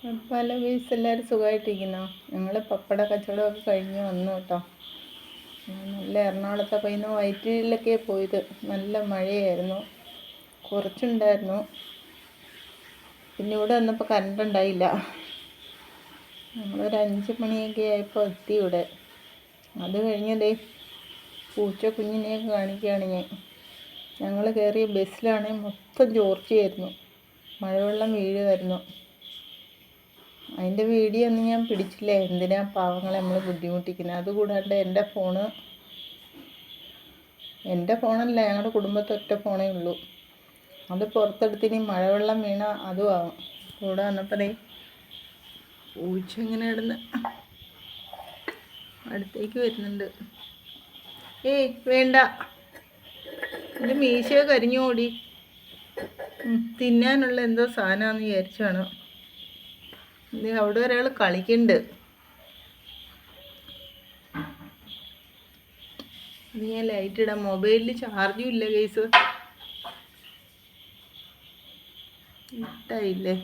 പല വീസ് എല്ലാവരും സുഖമായിട്ടിരിക്കുന്നോ? ഞങ്ങൾ പപ്പട കച്ചവടമൊക്കെ കഴിഞ്ഞ് വന്നു കേട്ടോ. നല്ല എറണാകുളത്തെ പയ്യുന്ന വയറ്റിലൊക്കെ പോയത്. നല്ല മഴയായിരുന്നു, കുറച്ചുണ്ടായിരുന്നു. പിന്നെ ഇവിടെ വന്നപ്പോൾ കറണ്ട് ഉണ്ടായില്ല. നമ്മളൊരു 5 മണിയൊക്കെ ആയപ്പോൾ എത്തി ഇവിടെ. അത് കഴിഞ്ഞതേ പൂച്ച കുഞ്ഞിനെയൊക്കെ കാണിക്കുകയാണ് ഞാൻ. ഞങ്ങൾ കയറിയ ബസ്സിലാണെങ്കിൽ മൊത്തം ചോർച്ചയായിരുന്നു, മഴവെള്ളം വീഴുമായിരുന്നു. അതിൻ്റെ വീഡിയോ ഒന്നും ഞാൻ പിടിച്ചില്ല, എന്തിനാ പാവങ്ങളെ നമ്മൾ ബുദ്ധിമുട്ടിക്കുന്നത്. അതുകൂടാണ്ട് എൻ്റെ ഫോണല്ല, ഞങ്ങളുടെ കുടുംബത്തെ ഒറ്റ ഫോണേ ഉള്ളൂ. അത് പുറത്തെടുത്തിനി മഴവെള്ളം വീണ അതും ആവും. ഇവിടെ വന്നപ്പോൾ പൂച്ച ഇങ്ങനെ കിടന്ന് അടുത്തേക്ക് വരുന്നുണ്ട്. ഏയ് വേണ്ട, ഇത് മീശയോ കരിഞ്ഞു ഓടി. തിന്നാനുള്ള എന്തോ സാധനമാണെന്ന് വിചാരിച്ചാണ്. ഇത് അവിടെ ഒരാൾ കളിക്കുന്നുണ്ട്. ഇത് ഞാൻ ലൈറ്റ് ഇടാം, മൊബൈലിൽ ചാർജും ഇല്ല കേസ്. ഇട്ടായില്ലേ?